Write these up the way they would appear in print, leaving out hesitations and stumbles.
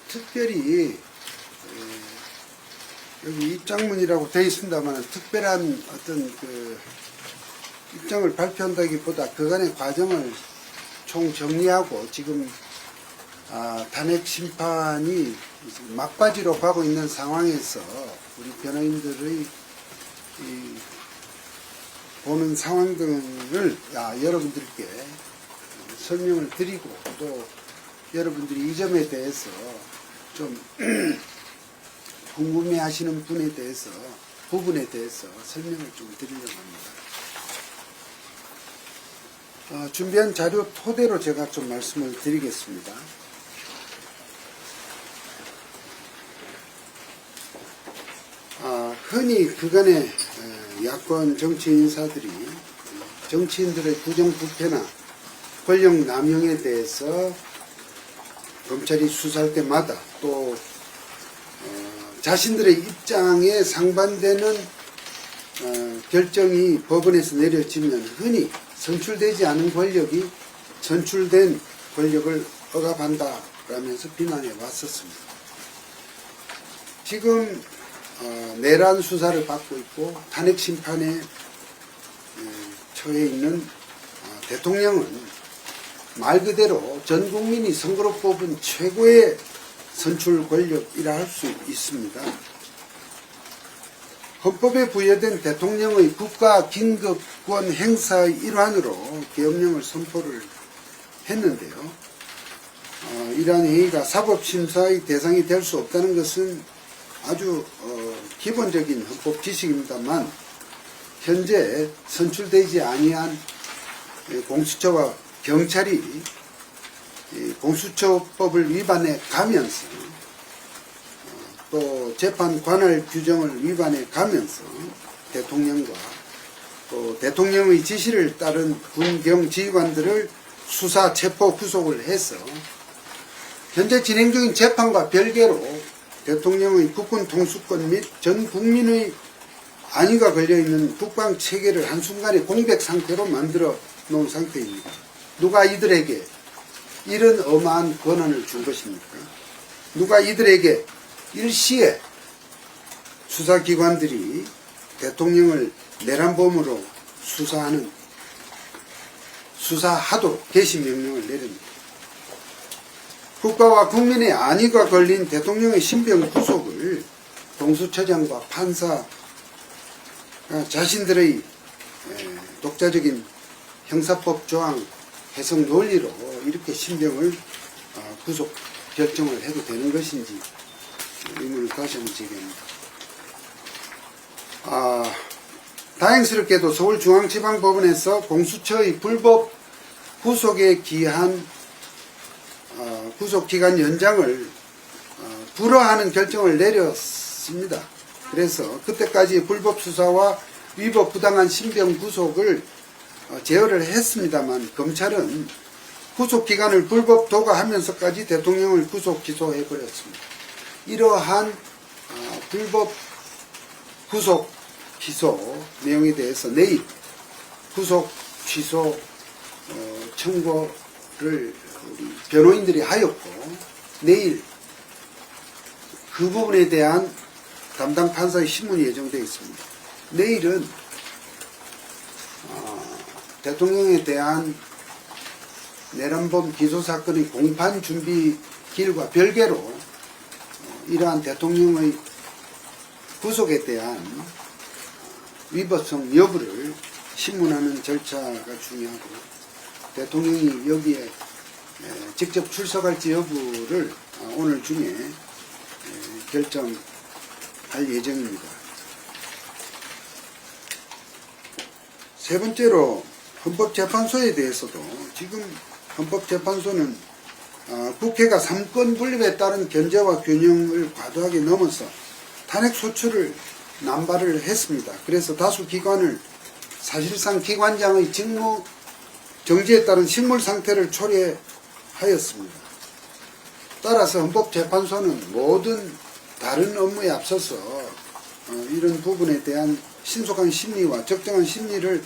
특별히 여기 입장문이라고 되어 있습니다만 특별한 어떤 그 입장을 발표한다기보다 그간의 과정을 총 정리하고 지금 탄핵 심판이 막바지로 가고 있는 상황에서 우리 변호인들의 보는 상황 등을 여러분들께 설명을 드리고 또 여러분들이 이 점에 대해서 좀 궁금해 하시는 부분에 대해서 설명을 좀 드리려고 합니다. 준비한 자료 토대로 제가 좀 말씀을 드리겠습니다. 흔히 그간의 야권 정치 인사들이 정치인들의 부정부패나 권력 남용에 대해서 검찰이 수사할 때마다 또 자신들의 입장에 상반되는 결정이 법원에서 내려지면 흔히 선출되지 않은 권력이 선출된 권력을 억압한다라면서 비난해 왔었습니다. 지금 내란 수사를 받고 있고 탄핵 심판에 처해 있는 대통령은 말 그대로 전 국민이 선거로 뽑은 최고의 선출 권력이라 할 수 있습니다. 헌법에 부여된 대통령의 국가 긴급권 행사의 일환으로 계엄령을 선포를 했는데요. 이러한 행위가 사법심사의 대상이 될 수 없다는 것은 아주 기본적인 헌법 지식입니다만 현재 선출되지 아니한 공수처와 경찰이 공수처법을 위반해 가면서 또 재판 관할 규정을 위반해 가면서 대통령과 또 대통령의 지시를 따른 군경 지휘관들을 수사 체포 구속을 해서 현재 진행 중인 재판과 별개로 대통령의 국군 통수권 및 전 국민의 안위가 걸려있는 국방 체계를 한순간에 공백 상태로 만들어 놓은 상태입니다. 누가 이들에게 이런 어마한 권한을 준 것입니까? 누가 이들에게 일시에 수사기관들이 대통령을 내란범으로 수사하도록 개시명령을 내립니다. 국가와 국민의 안위가 걸린 대통령의 신병 구속을 공수처장과 판사 자신들의 독자적인 형사법 조항 해석 논리로 이렇게 신병을 구속 결정을 해도 되는 것인지 의문을 다시 한번 제기합니다. 다행스럽게도 서울중앙지방법원에서 공수처의 불법 구속에 기한 구속기간 연장을 불허하는 결정을 내렸습니다. 그래서 그때까지 불법 수사와 위법 부당한 신병 구속을 제어를 했습니다만 검찰은 구속기간을 불법 도과하면서까지 대통령을 구속 기소해버렸습니다. 이러한 불법 구속 기소 내용에 대해서 내일 구속 취소 청구를 우리 변호인들이 하였고 내일 그 부분에 대한 담당 판사의 신문이 예정되어 있습니다. 내일은 대통령에 대한 내란범 기소사건의 공판 준비 기일과 별개로 이러한 대통령의 구속에 대한 위법성 여부를 신문하는 절차가 중요하고 대통령이 여기에 직접 출석할지 여부를 오늘 중에 결정할 예정입니다. 세 번째로 헌법재판소에 대해서도 지금 헌법재판소는 국회가 삼권 분립에 따른 견제와 균형을 과도하게 넘어서 탄핵 소추를 남발을 했습니다. 그래서 다수 기관을 사실상 기관장의 직무 정지에 따른 식물 상태를 초래하였습니다. 따라서 헌법재판소는 모든 다른 업무에 앞서서 이런 부분에 대한 신속한 심리와 적정한 심리를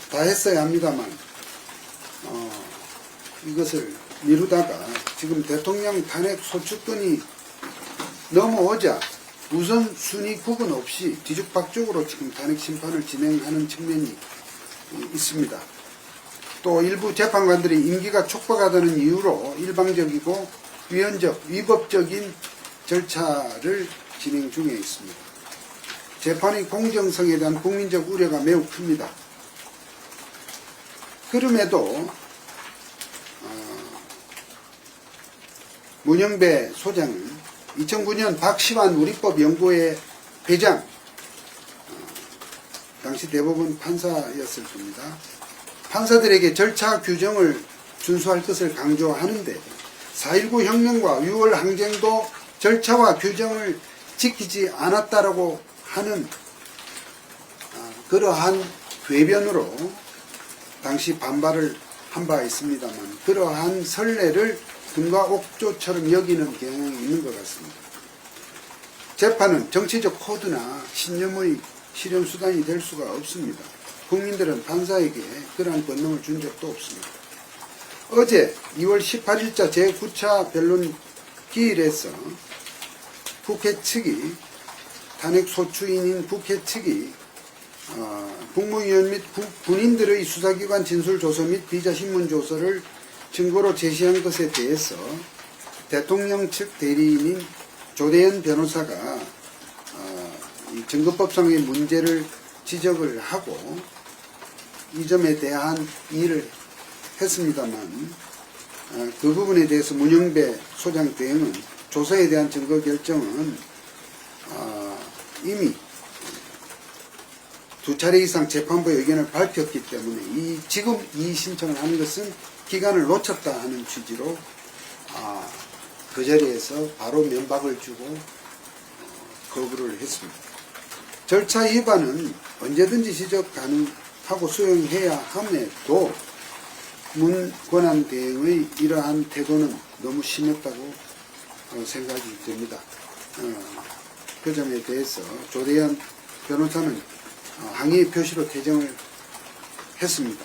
다했어야 합니다만 이것을 미루다가 지금 대통령 탄핵 소추권이 넘어오자 우선순위 구분 없이 뒤죽박죽으로 지금 탄핵 심판을 진행하는 측면이 있습니다. 또 일부 재판관들이 임기가 촉박하다는 이유로 일방적이고 위헌적, 위법적인 절차를 진행 중에 있습니다. 재판의 공정성에 대한 국민적 우려가 매우 큽니다. 그럼에도 문영배 소장은 2009년 박시환 우리법연구회 회장, 당시 대법원 판사였을 겁니다. 판사들에게 절차 규정을 준수할 것을 강조하는데 4.19 혁명과 6월 항쟁도 절차와 규정을 지키지 않았다라고 하는 그러한 궤변으로 당시 반발을 한 바 있습니다만 그러한 선례를 금과 옥조처럼 여기는 경향이 있는 것 같습니다. 재판은 정치적 코드나 신념의 실현수단이 될 수가 없습니다. 국민들은 판사에게 그러한 권능을 준 적도 없습니다. 어제 2월 18일자 제9차 변론 기일에서 국회 측이 탄핵 소추인인 국회 측이 국무위원 및 군인들의 수사기관 진술조서 및 비자신문조서를 증거로 제시한 것에 대해서 대통령 측 대리인인 조대현 변호사가 이 증거법상의 문제를 지적을 하고 이 점에 대한 이의를 했습니다만 그 부분에 대해서 문영배 소장 대행은 조서에 대한 증거 결정은 이미 2차례 이상 재판부의 의견을 밝혔기 때문에 지금 이 신청을 하는 것은 기간을 놓쳤다 하는 취지로 그 자리에서 바로 면박을 주고 거부를 했습니다. 절차 위반은 언제든지 지적 가능하고 수용해야 함에도 문 권한대행의 이러한 태도는 너무 심했다고 생각이 됩니다. 그 점에 대해서 조대현 변호사는 항의 표시로 퇴정을 했습니다.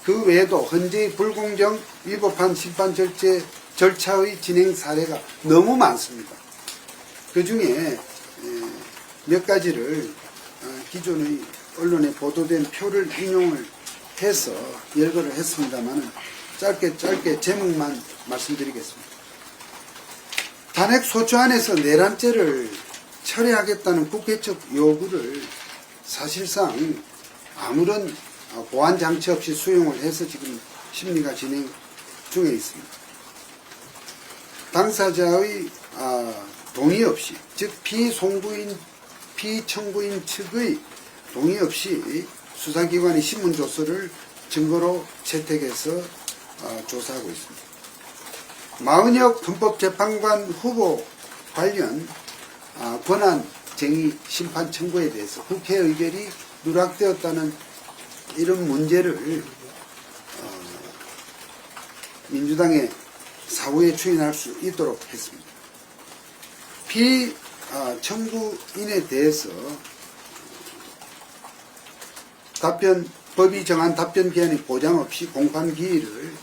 그 외에도 헌재의 불공정 위법한 심판 절차의 진행 사례가 너무 많습니다. 그 중에 몇 가지를 기존의 언론에 보도된 표를 인용을 해서 열거를 했습니다만 짧게 제목만 말씀드리겠습니다. 탄핵 소추안에서 내란죄를 철회하겠다는 국회 측 요구를 사실상 아무런 보완 장치 없이 수용을 해서 지금 심리가 진행 중에 있습니다. 당사자의 동의 없이, 즉 피청구인 측의 동의 없이 수사기관이 신문조서를 증거로 채택해서 조사하고 있습니다. 마은혁 헌법재판관 후보 관련 권한쟁의 심판 청구에 대해서 국회 의결이 누락되었다는 이런 문제를 민주당의 사후에 추인할 수 있도록 했습니다. 피청구인에 대해서 법이 정한 답변 기한의 보장 없이 공판 기일을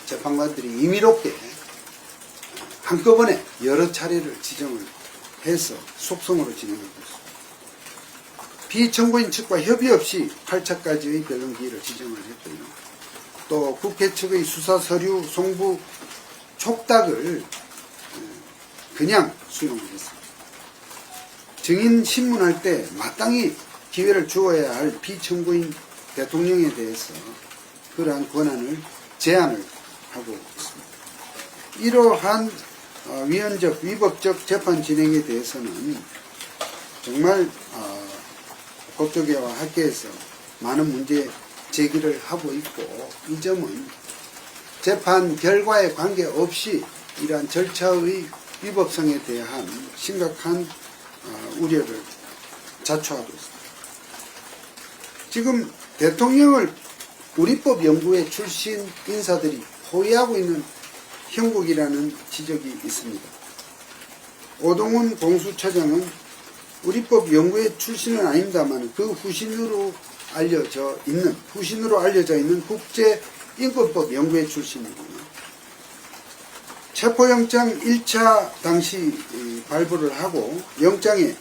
재판관들이 임의롭게 한꺼번에 여러 차례를 지정을 해서 속성으로 진행하고 있습니다. 피청구인 측과 협의 없이 8차까지의 변론 기일을 지정을 했고요. 또 국회 측의 수사 서류 송부 촉탁을 그냥 수용을 했습니다. 증인 신문할 때 마땅히 기회를 주어야 할 피청구인 대통령에 대해서 그러한 권한을 제한을 하고 있습니다. 이러한 위헌적, 위법적 재판 진행에 대해서는 정말 법조계와 학계에서 많은 문제 제기를 하고 있고 이 점은 재판 결과에 관계없이 이러한 절차의 위법성에 대한 심각한 우려를 자초하고 있습니다. 지금 대통령을 우리법연구회 출신 인사들이 포위하고 있는 형국이라는 지적이 있습니다. 오동훈 공수처장은 우리법연구회 출신은 아닙니다만 그 후신으로 알려져 있는 국제인권법 연구회 출신이고요. 체포영장 1차 당시 발부를 하고 영장에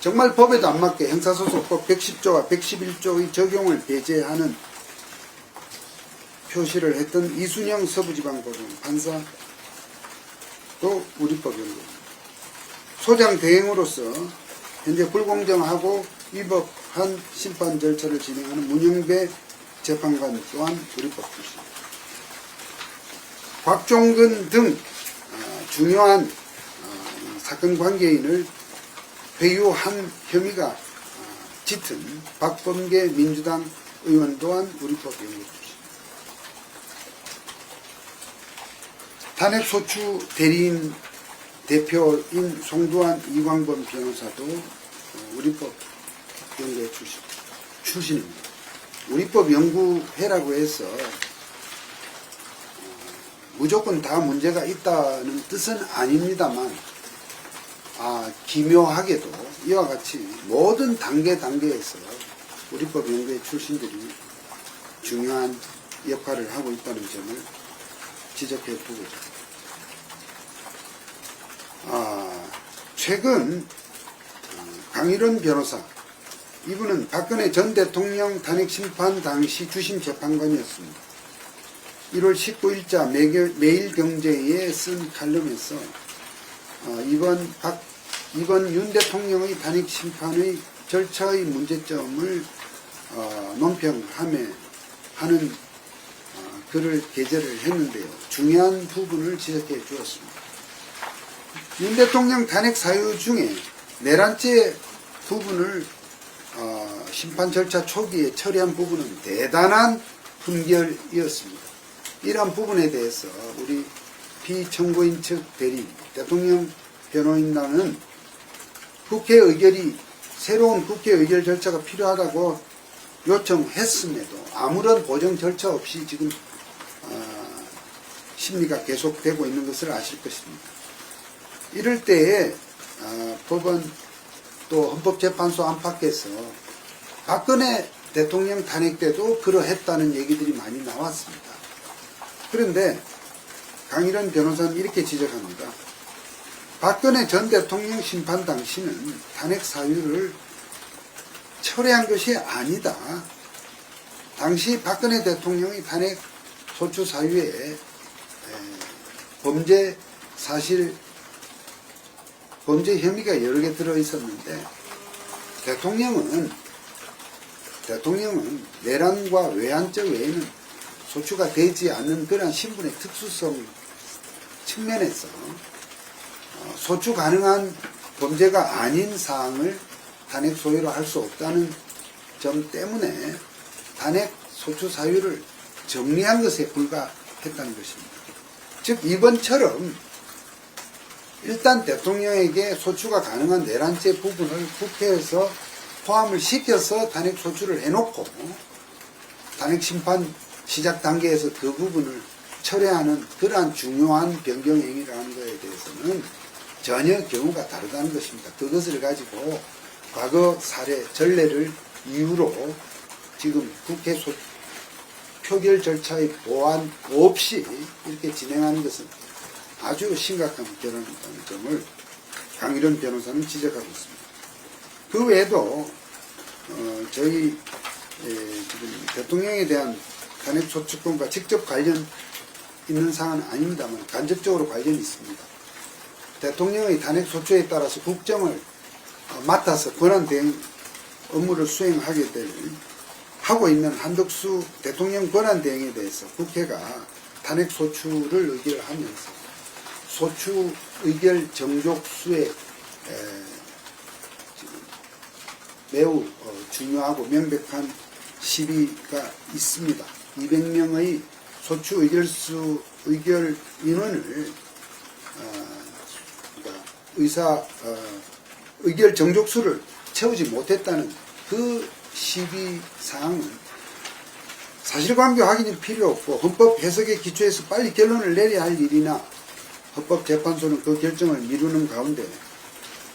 정말 법에도 안 맞게 형사소송법 110조와 111조의 적용을 배제하는 표시를 했던 이순영 서부지방법원 판사도 우리법 연구입니다. 소장 대행으로서 현재 불공정하고 위법한 심판 절차를 진행하는 문영배 재판관 또한 우리법 출신입니다. 곽종근 등 중요한 사건 관계인을 회유한 혐의가 짙은 박범계 민주당 의원 또한 우리법 연구 출신. 탄핵소추 대리인 대표인 송두환 이광범 변호사도 우리법 연구회 출신입니다. 우리법 연구회라고 해서 무조건 다 문제가 있다는 뜻은 아닙니다만 기묘하게도 이와 같이 모든 단계에서 우리법 연구회 출신들이 중요한 역할을 하고 있다는 점을 지적해 두고자. 최근 강일원 변호사, 이분은 박근혜 전 대통령 탄핵 심판 당시 주심 재판관이었습니다. 1월 19일자 매일경제에 쓴 칼럼에서 이번 윤 대통령의 탄핵 심판의 절차의 문제점을 논평하며 하는 글을 게재를 했는데요. 중요한 부분을 지적해 주었습니다. 윤 대통령 탄핵 사유 중에 내란죄 부분을 심판 절차 초기에 처리한 부분은 대단한 훈결이었습니다. 이러한 부분에 대해서 우리 피청구인 측 대리 대통령 변호인단은 새로운 국회 의결 절차가 필요하다고 요청했음에도 아무런 보정 절차 없이 지금 심리가 계속되고 있는 것을 아실 것입니다. 이럴 때에 법원 또 헌법재판소 안팎에서 박근혜 대통령 탄핵 때도 그러했다는 얘기들이 많이 나왔습니다. 그런데 강일원 변호사는 이렇게 지적합니다. 박근혜 전 대통령 심판 당시는 탄핵 사유를 철회한 것이 아니다. 당시 박근혜 대통령의 탄핵 소추 사유에 범죄 혐의가 여러 개 들어 있었는데 대통령은 내란과 외환죄 외에는 소추가 되지 않는 그러한 신분의 특수성 측면에서 소추 가능한 범죄가 아닌 사항을 탄핵 소유로 할 수 없다는 점 때문에 탄핵 소추 사유를 정리한 것에 불과했다는 것입니다. 즉 이번처럼 일단 대통령에게 소추가 가능한 내란죄 부분을 국회에서 포함을 시켜서 탄핵 소추를 해놓고 탄핵 심판 시작 단계에서 그 부분을 철회하는 그러한 중요한 변경 행위를 하는 것에 대해서는 전혀 경우가 다르다는 것입니다. 그것을 가지고 과거 사례, 전례를 이유로 지금 국회 표결 절차의 보완 없이 이렇게 진행하는 것은 아주 심각한 결함이라는 점을 강일원 변호사는 지적하고 있습니다. 그 외에도 저희 지금 대통령에 대한 탄핵 소추권과 직접 관련 있는 사안은 아닙니다만 간접적으로 관련이 있습니다. 대통령의 탄핵 소추에 따라서 국정을 맡아서 권한대행 업무를 하고 있는 한덕수 대통령 권한대행에 대해서 국회가 탄핵 소추를 의결하면서 소추 의결 정족수에 매우 중요하고 명백한 시비가 있습니다. 200명의 소추 의결 인원을 의결 정족수를 채우지 못했다는 그 시비 사항은 사실관계 확인이 필요 없고 헌법 해석에 기초해서 빨리 결론을 내려야 할 일이나 헌법재판소는 그 결정을 미루는 가운데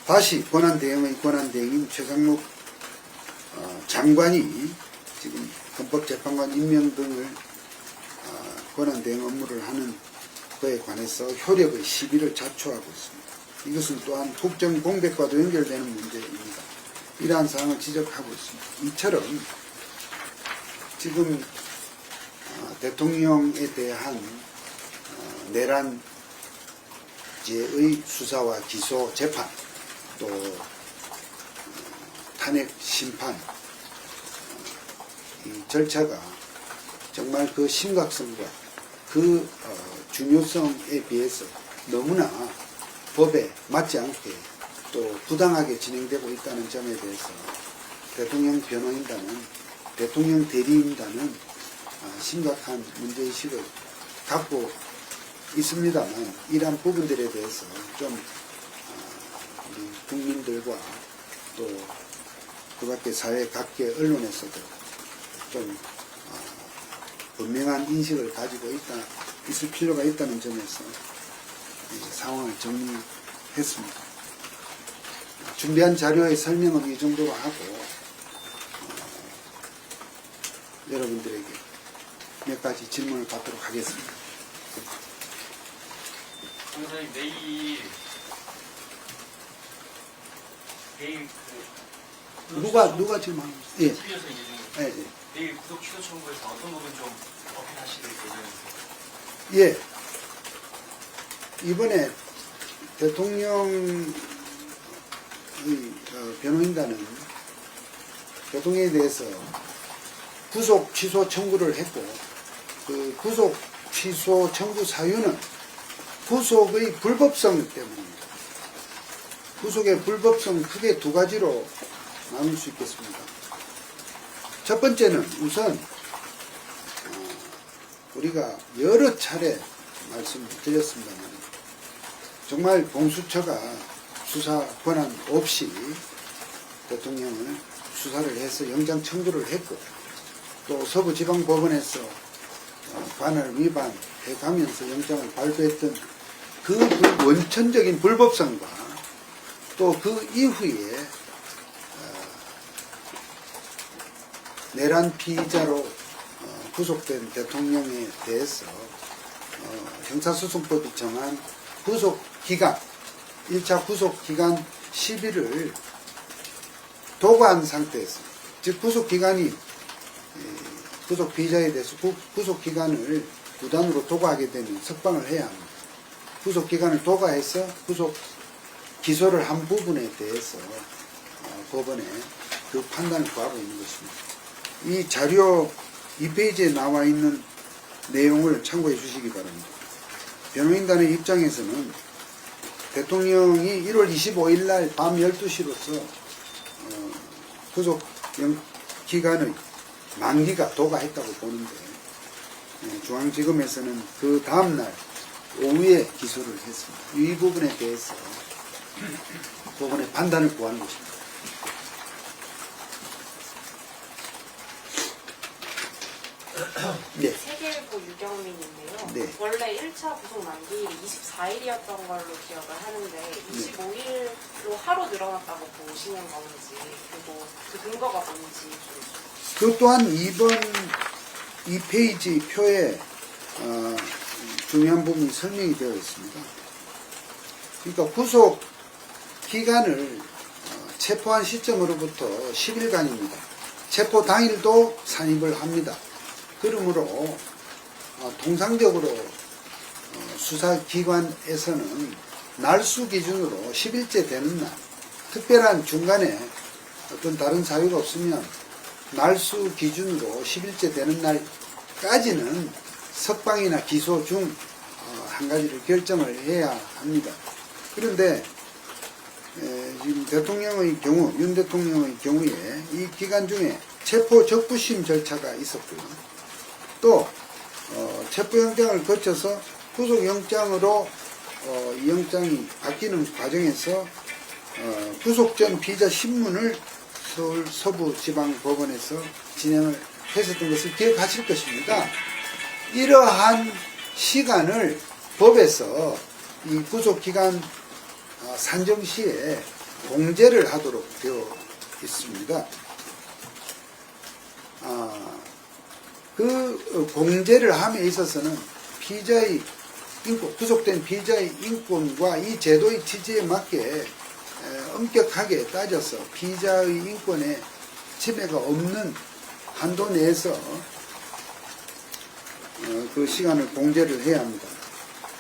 다시 권한대행의 권한대행인 최상목 장관이 지금 헌법재판관 임명 등을 권한대행 업무를 하는 그에 관해서 효력의 시비를 자초하고 있습니다. 이것은 또한 국정 공백과도 연결되는 문제입니다. 이러한 사항을 지적하고 있습니다. 이처럼 지금 대통령에 대한 내란죄의 수사와 기소, 재판, 또 탄핵 심판, 이 절차가 정말 그 심각성과 그 중요성에 비해서 너무나 법에 맞지 않게 또 부당하게 진행되고 있다는 점에 대해서 대통령 변호인단은, 대통령 대리인단은 심각한 문제의식을 갖고 있습니다만, 이러한 부분들에 대해서 좀 우리 국민들과 또 그 밖에 사회 각계 언론에서도 좀 분명한 인식을 가지고 있을 필요가 있다는 점에서 이 상황을 정리했습니다. 준비한 자료의 설명은 이 정도로 하고 여러분들에게 몇 가지 질문을 받도록 하겠습니다. 선생님, 내일 누가 질문하고 있어요? 예. TV에서 이제 예, 예. 내일 구속 취소 청구에서 어떤 부분 좀 어필하실 예정이세요? 예. 이번에 대통령 변호인단은 대통령에 대해서 구속 취소 청구를 했고, 그 구속 취소 청구 사유는 구속의 불법성 때문입니다. 구속의 불법성 크게 두 가지로 나눌 수 있겠습니다. 첫 번째는 우선 우리가 여러 차례 말씀드렸습니다만 정말 공수처가 수사 권한 없이 대통령을 수사를 해서 영장 청구를 했고, 또 서부지방법원에서 관할 위반해가면서 영장을 발부했던 그 원천적인 불법성과 또 그 이후에 내란 피의자로 구속된 대통령에 대해서 형사소송법이 정한 구속기간, 1차 구속기간 10일을 도과한 상태에서, 즉 구속기간이 구속 피의자에 대해서 구속기간을 구단으로 도과하게 되면 석방을 해야 합니다. 구속기간을 도과해서 구속 기소를 한 부분에 대해서 법원에 그 판단을 구하고 있는 것입니다. 이 자료 2페이지에 나와 있는 내용을 참고해 주시기 바랍니다. 변호인단의 입장에서는 대통령이 1월 25일 날 밤 12시로서 구속 기간의 만기가 도과했다고 보는데, 중앙지검에서는 그 다음날 오후에 기소를 했습니다. 이 부분에 대해서 법원의 판단을 구하는 것입니다. 네. 세계일보 유경민인데요. 네. 원래 1차 구속 만기일이 24일이었던 걸로 기억을 하는데 25일로 하루 늘어났다고 보시는 건지, 그리고 그 근거가 뭔지 좀. 그 또한 2번 2페이지 표에 중요한 부분이 설명이 되어 있습니다. 그러니까 구속 기간을 체포한 시점으로부터 10일간입니다. 체포 당일도 산입을 합니다. 그러므로 통상적으로 수사기관에서는 날수 기준으로 10일째 되는 날, 특별한 중간에 어떤 다른 사유가 없으면 날수 기준으로 10일째 되는 날까지는 석방이나 기소 중 한 가지를 결정을 해야 합니다. 그런데 지금 대통령의 경우, 윤 대통령의 경우에 이 기간 중에 체포 적부심 절차가 있었고요. 또 체포영장을 거쳐서 구속영장으로 이 영장이 바뀌는 과정에서 구속 전 피의자 신문을 서울 서부지방법원에서 진행을 했었던 것을 기억하실 것입니다. 이러한 시간을 법에서 이 구속기간 산정 시에 공제를 하도록 되어 있습니다. 그 공제를 함에 있어서는 피의자의 인권, 구속된 피의자의 인권과 이 제도의 취지에 맞게 엄격하게 따져서 피의자의 인권에 침해가 없는 한도 내에서 그 시간을 공제를 해야 합니다.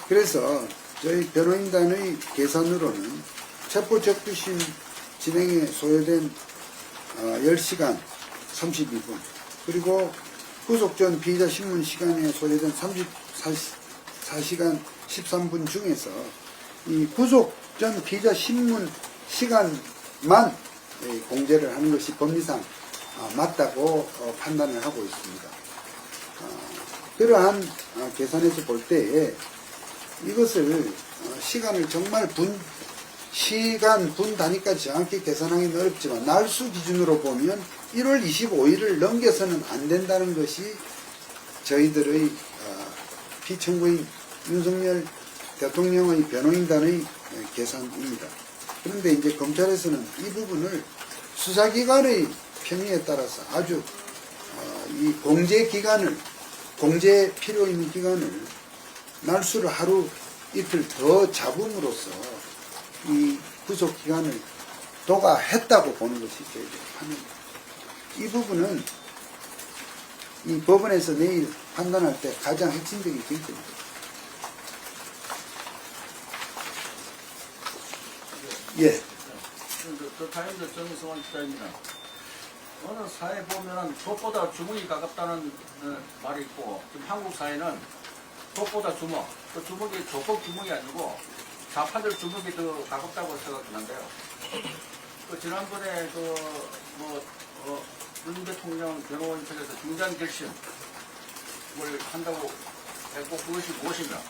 그래서 저희 변호인단의 계산으로는 체포적부심 진행에 소요된 10시간 32분, 그리고 구속 전 피의자 신문 시간에 소요된 34시간 13분 중에서 이 구속 전 피의자 신문 시간만 공제를 하는 것이 법리상 맞다고 판단을 하고 있습니다. 그러한 계산에서 볼 때에 이것을 시간을 정말 시간 분 단위까지 정확히 계산하기는 어렵지만 날수 기준으로 보면 1월 25일을 넘겨서는 안 된다는 것이 저희들의 피청구인 윤석열 대통령의 변호인단의 계산입니다. 그런데 이제 검찰에서는 이 부분을 수사기관의 평의에 따라서 아주 이 공제 기간을, 공제 필요 있는 기간을 날수를 하루 이틀 더 잡음으로써 이 구속 기간을 도과했다고 보는 것이 저희들 판단입니다. 이 부분은 이 법원에서 내일 판단할 때 가장 핵심적인 쟁점입니다. 예. 그 타임즈 정성원 기자입니다. 어느 사회 보면은 법보다 주먹이 가깝다는 말이 있고, 지금 한국 사회는 법보다 주먹, 그 주먹이 조폭 주먹이 아니고 좌파들 주먹이 더 가깝다고 생각하는데요. 그 지난번에 윤 대통령 변호인 측에서 중단 결심을 한다고 했고, 그것이 무엇인가?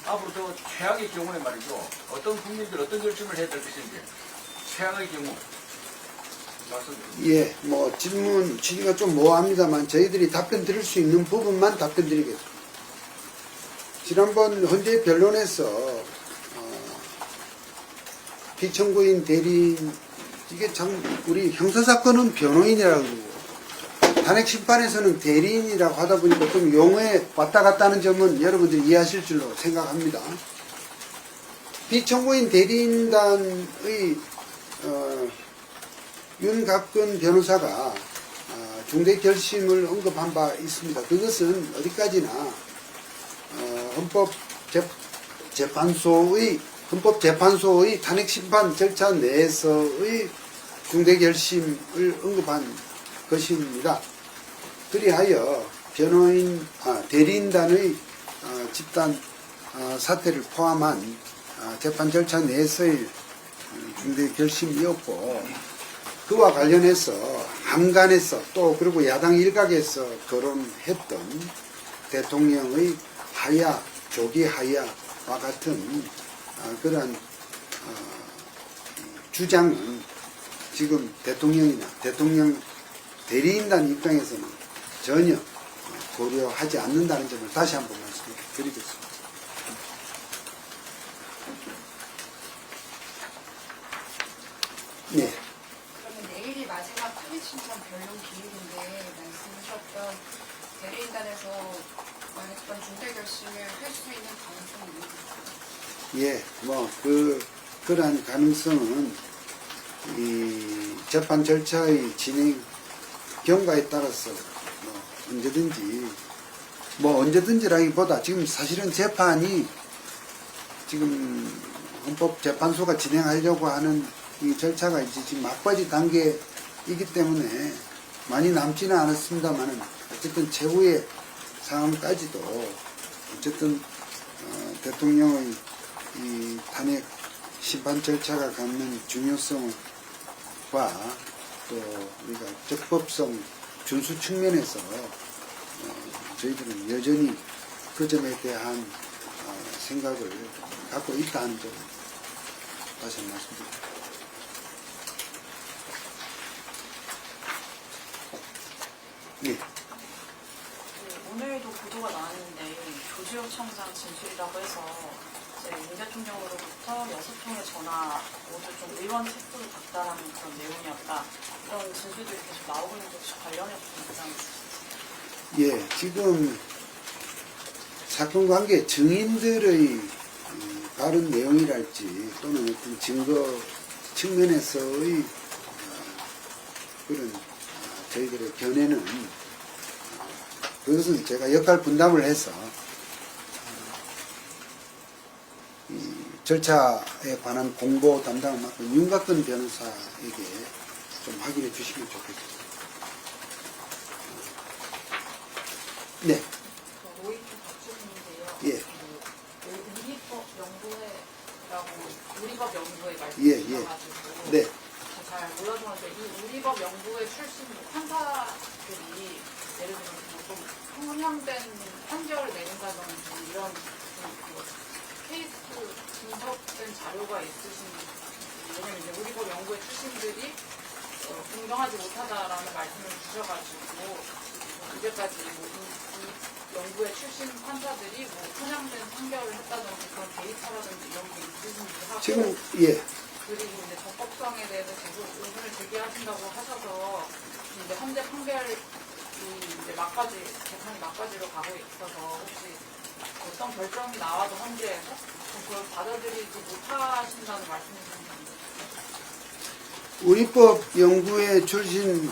앞으로 저 최악의 경우에 말이죠. 어떤 국민들 어떤 결심을 해야 될 것인지 최악의 경우 말씀드립니다. 예, 뭐 질문 취지가 좀 모호합니다만 저희들이 답변 드릴 수 있는 부분만 답변 드리겠습니다. 지난번 헌재 변론에서 피청구인 대리인, 이게 참 우리 형사사건은 변호인이라고 그러고 탄핵 심판에서는 대리인이라고 하다 보니까 좀 용어에 왔다 갔다 하는 점은 여러분들이 이해하실 줄로 생각합니다. 피청구인 대리인단의 윤갑근 변호사가 중대 결심을 언급한 바 있습니다. 그것은 어디까지나 헌법재판소의 탄핵심판 절차 내에서의 중대 결심을 언급한 것입니다. 그리하여 대리인단의 집단 사태를 포함한 재판 절차 내에서의 중대 결심이었고, 그와 관련해서 한간에서 또 그리고 야당 일각에서 거론했던 대통령의 하야, 조기 하야와 같은 그러한 주장은 지금 대통령이나 대통령 대리인단 입장에서는 전혀 고려하지 않는다는 점을 다시 한번 말씀드리겠습니다. 네. 그러면 내일이 마지막 합의 신청 변론 기일인데 말씀하셨던 대리인단에서 했던 중대 결심을 할 수 있는 가능성이 있습니까? 예, 뭐 그러한 가능성은 이 재판 절차의 진행 경과에 따라서 언제든지라기보다 지금 사실은 재판이 지금 헌법재판소가 진행하려고 하는 이 절차가 이제 지금 막바지 단계이기 때문에 많이 남지는 않았습니다만은 어쨌든 최후의 상황까지도 어쨌든 대통령의 이 탄핵 심판 절차가 갖는 중요성과 또 우리가 적법성 준수 측면에서 저희들은 여전히 그 점에 대한 생각을 갖고 있다는 점 다시 한번 말씀드립니다. 네. 오늘도 보도가 나왔는데 조지호 청장 진술이라고 해서 이제 윤 대통령으로부터 6통의 전화 모두 좀 의원 체포를 받다라는 그런 내용이었다. 이런 진술들이 계속 나오고 있는데 혹시 관련해서 좀 입장이 있으신가요? 예, 지금 사건 관계 증인들의 발언 내용이랄지 또는 어떤 증거 측면에서의 그런 저희들의 견해는 그것은 제가 역할 분담을 해서 이 절차에 관한 공보 담당을 맡은 윤곽근 변호사에게 좀 확인해 주시면 좋겠습니다. 네. 노이트 박준인데요. 예. 우리법 연구회라고 우리법 연구회 예, 말씀하셔가지고 네. 잘 몰라서 그런데 이 우리법 연구회 출신 판사들이 예를 들면 좀 형량된 판결을 내린다든지 이런 좀 케이스 분석된 자료가 있으신지. 왜냐면 이제 우리법 연구회 출신들이 공정하지 못하다라는 말씀을 주셔가지고 이제까지 이 연구회 출신 판사들이 편향된 판결을 했다든지 그런 데이터라든지 이런 게 있으신지 하고 지금 예. 그리고 이제 적법성에 대해서 계속 의문을 제기하신다고 하셔서 이제 현재 판결이 이제 막바지 재판이 막바지로 가고 있어서 혹시 어떤 결정이 나와도 헌재에서 그걸 받아들이지 못하신다는 말씀이신지. 우리법 연구회 출신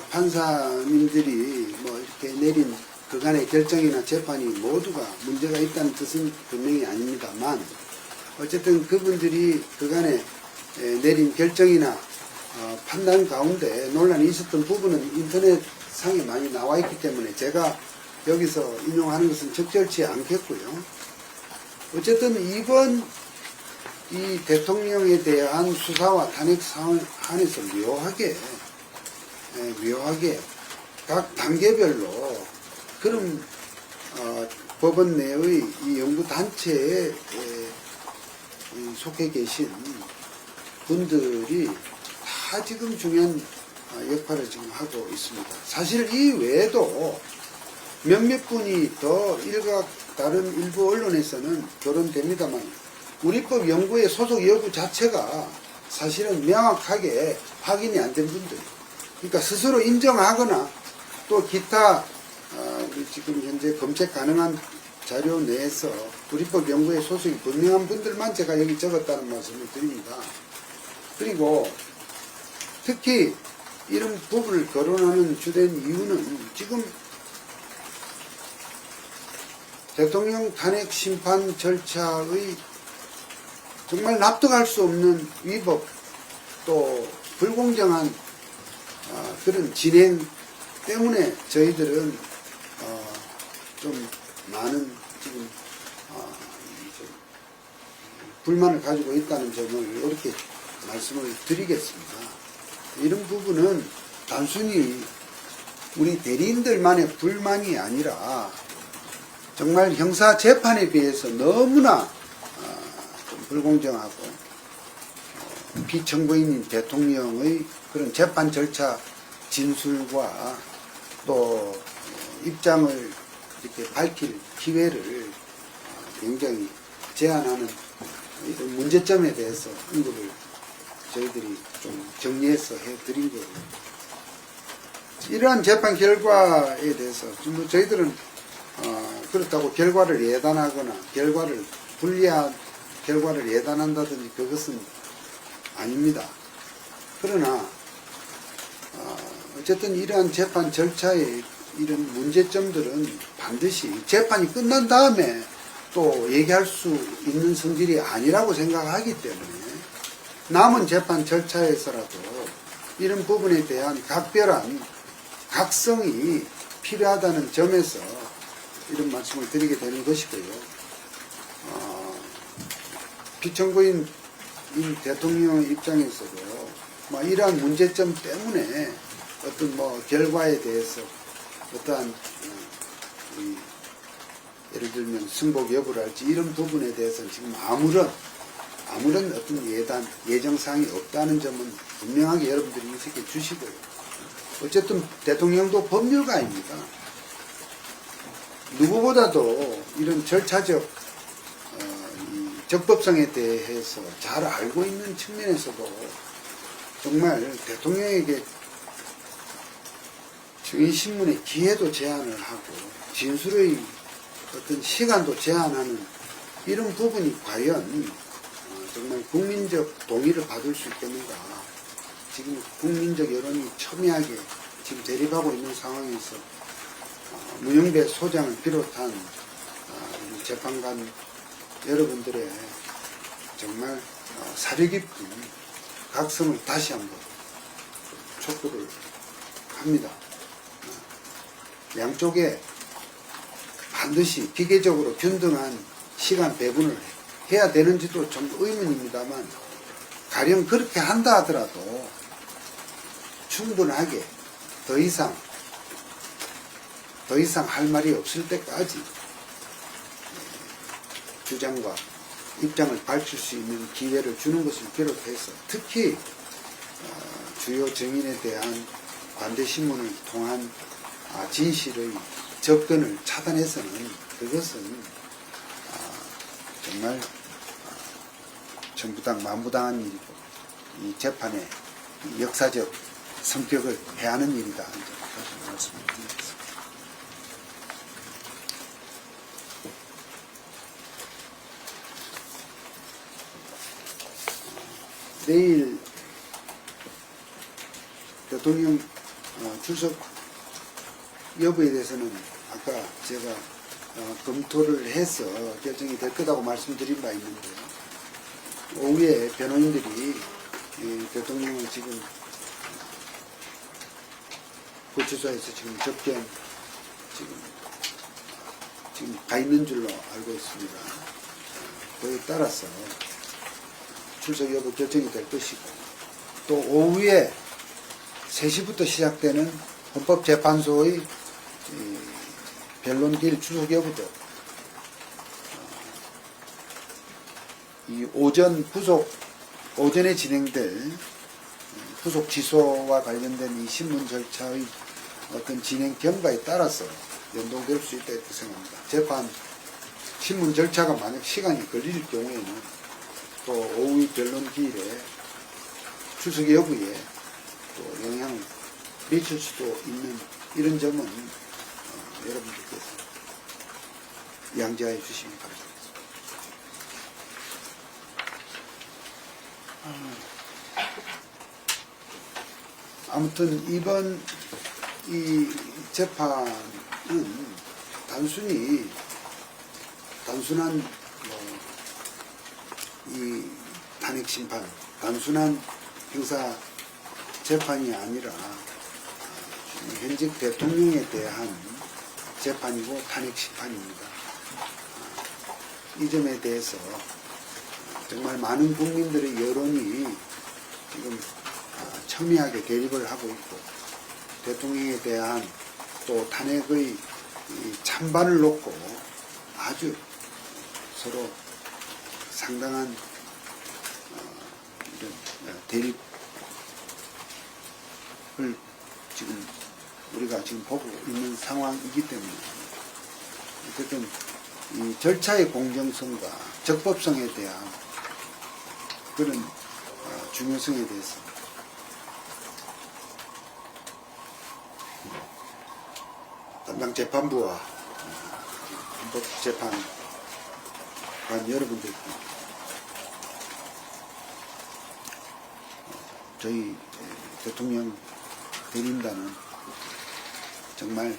판사님들이 뭐 이렇게 내린 그간의 결정이나 재판이 모두가 문제가 있다는 뜻은 분명히 아닙니다만 어쨌든 그분들이 그간에 내린 결정이나 판단 가운데 논란이 있었던 부분은 인터넷상에 많이 나와 있기 때문에 제가 여기서 인용하는 것은 적절치 않겠고요. 어쨌든 이번 이 대통령에 대한 수사와 탄핵 사안에서 묘하게 각 단계별로 그런 법원 내의 이 연구단체에 속해 계신 분들이 다 지금 중요한 역할을 지금 하고 있습니다. 사실 이 외에도 몇몇 분이 더 다른 일부 언론에서는 거론됩니다만 우리법 연구의 소속 여부 자체가 사실은 명확하게 확인이 안 된 분들, 그러니까 스스로 인정하거나 또 기타 지금 현재 검색 가능한 자료 내에서 우리법 연구의 소속이 분명한 분들만 제가 여기 적었다는 말씀을 드립니다. 그리고 특히 이런 부분을 거론하는 주된 이유는 지금 대통령 탄핵 심판 절차의 정말 납득할 수 없는 위법 또 불공정한 그런 진행 때문에 저희들은 좀 많은 지금 불만을 가지고 있다는 점을 이렇게 말씀을 드리겠습니다. 이런 부분은 단순히 우리 대리인들만의 불만이 아니라 정말 형사 재판에 비해서 너무나 좀 불공정하고 피청구인인 대통령의 그런 재판 절차 진술과 또 입장을 이렇게 밝힐 기회를 굉장히 제한하는 이런 문제점에 대해서 언급을 저희들이 좀 정리해서 해드린 거예요. 이러한 재판 결과에 대해서 저희들은 그렇다고 결과를 예단하거나 불리한 결과를 예단한다든지 그것은 아닙니다. 그러나 어쨌든 이러한 재판 절차의 이런 문제점들은 반드시 재판이 끝난 다음에 또 얘기할 수 있는 성질이 아니라고 생각하기 때문에 남은 재판 절차에서라도 이런 부분에 대한 각별한 각성이 필요하다는 점에서 이런 말씀을 드리게 되는 것이고요. 피청구인 대통령 입장에서도 이러한 문제점 때문에 어떤 결과에 대해서 어떠한 예를 들면 승복 여부랄지 이런 부분에 대해서는 지금 아무런 어떤 예정사항이 없다는 점은 분명하게 여러분들이 인식해 주시고요. 어쨌든 대통령도 법률가입니다. 누구보다도 이런 절차적 적법성에 대해서 잘 알고 있는 측면에서도 정말 대통령에게 증인신문의 기회도 제한을 하고 진술의 어떤 시간도 제한하는 이런 부분이 과연 정말 국민적 동의를 받을 수 있겠는가. 지금 국민적 여론이 첨예하게 지금 대립하고 있는 상황에서 문영배 소장을 비롯한 우리 재판관 여러분들의 정말 사려 깊은 각성을 다시 한번 촉구를 합니다. 양쪽에 반드시 기계적으로 균등한 시간 배분을 해야 되는지도 좀 의문입니다만, 가령 그렇게 한다 하더라도 충분하게 더 이상 할 말이 없을 때까지 주장과 입장을 밝힐 수 있는 기회를 주는 것을 비롯해서 특히 주요 증인에 대한 반대 신문을 통한 진실의 접근을 차단해서는 그것은 정말 전부당 만부당한 일이고 이 재판의 역사적 성격을 해하는 일이다. 다시 말씀드리겠습니다. 내일 대통령 출석 여부에 대해서는 아까 제가 검토를 해서 결정이 될 거라고 말씀드린 바 있는데, 오후에 변호인들이 대통령을 지금 구치소에서 지금 접견 지금 가 있는 줄로 알고 있습니다. 그에 따라서 출석 여부 결정이 될 것이고, 또 오후에 3시부터 시작되는 헌법재판소의 변론기일 출석 여부도 이 오전에 진행될 후속 기소와 관련된 이 신문 절차의 어떤 진행 경과에 따라서 연동될 수 있다 이렇게 생각합니다. 재판 신문 절차가 만약 시간이 걸릴 경우에는 또 오후 변론 기일에 출석 여부에 또 영향을 미칠 수도 있는 이런 점은 여러분들께서 양지하여 주시기 바랍니다. 아무튼 이번 이 재판은 단순한 이 탄핵 심판, 단순한 형사 재판이 아니라 현직 대통령에 대한 재판이고 탄핵 심판입니다. 이 점에 대해서 정말 많은 국민들의 여론이 지금 첨예하게 대립을 하고 있고, 대통령에 대한 또 탄핵의 찬반을 놓고 아주 서로 상당한 이런 대립을 지금 우리가 지금 보고 있는 상황이기 때문에, 어쨌든 이 절차의 공정성과 적법성에 대한 그런 중요성에 대해서 담당 재판부와 헌법재판관 여러분들, 저희 대통령 대리인단은 정말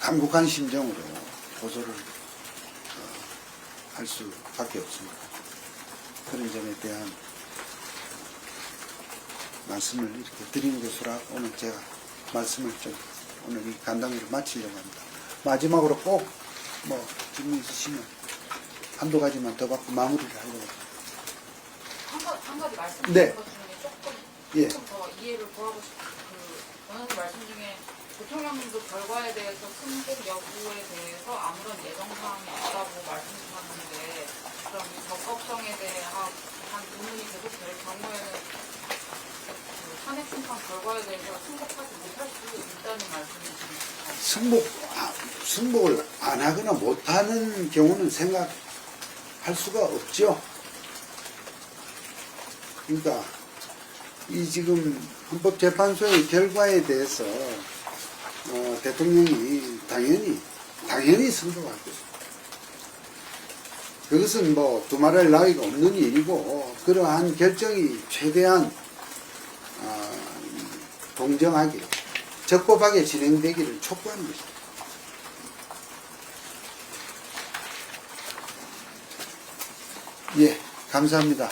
감국한 심정으로 고소를 할 수밖에 없습니다. 그런 점에 대한 말씀을 이렇게 드리는 것으로 오늘 제가 말씀을 오늘 이 간담회를 마치려고 합니다. 마지막으로 꼭 질문 있으시면 한두 가지만 더 받고 마무리를 하려고 합니다. 한 가지 말씀드린 네. 것 중에 예. 조금 더 이해를 구하고 싶은 원하는 말씀 중에 대통령님도 결과에 대해서 승복 여부에 대해서 아무런 예정사항이 없다고 말씀하셨는데, 그럼 이 적법성에 대한 의문이 계속될 경우에는 탄핵 심판 결과에 대해서 승복하지 못할 수 있다는 말씀이십니까? 승복을 안 하거나 못하는 경우는 생각할 수가 없죠. 그러니까 이 지금 헌법재판소의 결과에 대해서 대통령이 당연히 당연히 선거할 것입니다. 그것은 뭐 두말할 나위가 없는 일이고 그러한 결정이 최대한 공정하게 적법하게 진행되기를 촉구하는 것입니다. 예, 감사합니다.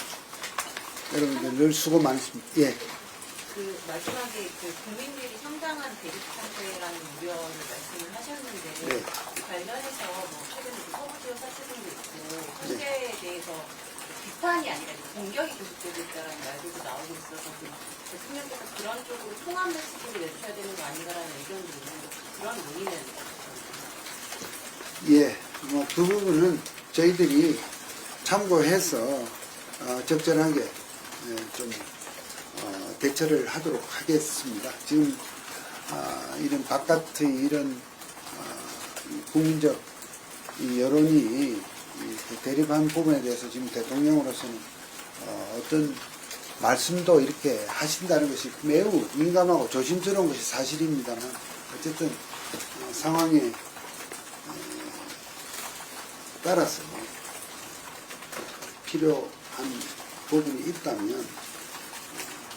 여러분들 늘 수고 많으십니다. 예. 그 마지막에 그 국민들이 상당한 대립 상태라는 우려를 말씀을 하셨는데 네. 관련해서 뭐 최근에 그 서울지역 사건도 있고 현재에 대해서 비판이 아니라 공격이 계속되고 있다는 말들도 나오고 있어서 그 대통령께서 그런 쪽으로 통합 메시지를 내주셔야 되는 거 아닌가라는 의견도 있는데 그런 논의는 어떻습니까? 예, 뭐 그 부분은 저희들이 참고해서 적절하게 좀 대처를 하도록 하겠습니다. 지금 이런 바깥의 이런 국민적 이 여론이 이 대립한 부분에 대해서 지금 대통령으로서는 어떤 말씀도 이렇게 하신다는 것이 매우 민감하고 조심스러운 것이 사실입니다만 어쨌든 상황에 따라서 필요한 부분이 있다면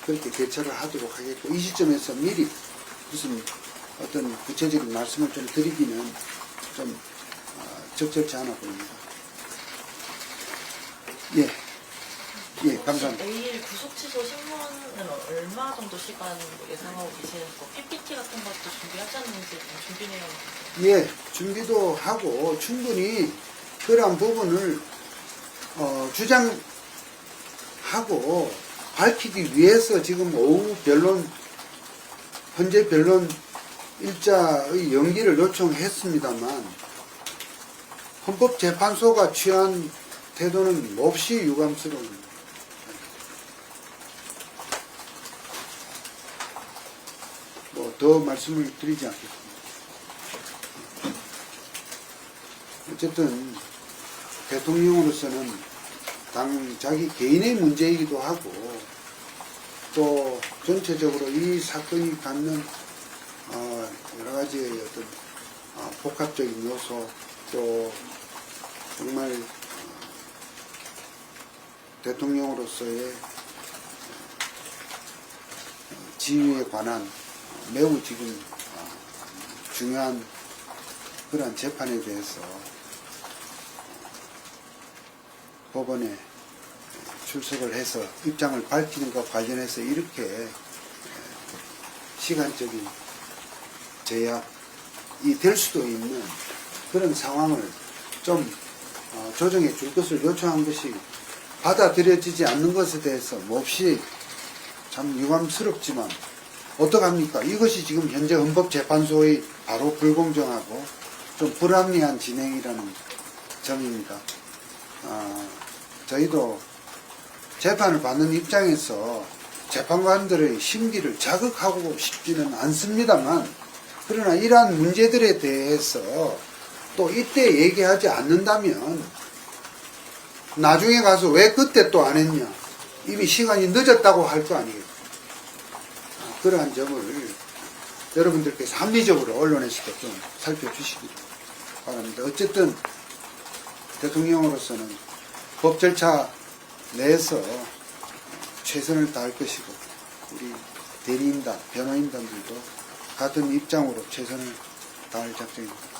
그렇게 대처를 하도록 하겠고 이 시점에서 미리 무슨 어떤 구체적인 말씀을 좀 드리기는 좀 적절치 않아 보입니다. 예, 예, 감사합니다. 내일 구속 취소 신문은 얼마 정도 시간 예상하고 계시는지 PPT 같은 것도 준비하셨는지 좀 준비 내용. 예, 준비도 하고 충분히 그러한 부분을 주장하고 밝히기 위해서 지금 오후 변론, 현재 변론 일자의 연기를 요청했습니다만 헌법재판소가 취한 태도는 몹시 유감스러운 뭐 더 말씀을 드리지 않겠습니다. 어쨌든 대통령으로서는 자기 개인의 문제이기도 하고 또 전체적으로 이 사건이 갖는 여러 가지의 어떤 복합적인 요소 또 정말 대통령으로서의 지위에 관한 매우 지금 중요한 그러한 재판에 대해서 법원에 출석을 해서 입장을 밝히는 것 관련해서 이렇게 시간적인 제약이 될 수도 있는 그런 상황을 좀 조정해 줄 것을 요청한 것이 받아들여지지 않는 것에 대해서 몹시 참 유감스럽지만 어떡합니까? 이것이 지금 현재 헌법재판소의 바로 불공정하고 좀 불합리한 진행이라는 점입니다. 저희도 재판을 받는 입장에서 재판관들의 심기를 자극하고 싶지는 않습니다만 그러나 이러한 문제들에 대해서 또 이때 얘기하지 않는다면 나중에 가서 왜 그때 또 안 했냐 이미 시간이 늦었다고 할 거 아니에요. 그러한 점을 여러분들께서 합리적으로 언론에서도 좀 살펴주시기 바랍니다. 어쨌든 대통령으로서는 법 절차 내에서 최선을 다할 것이고 우리 대리인단, 변호인단들도 같은 입장으로 최선을 다할 작정입니다.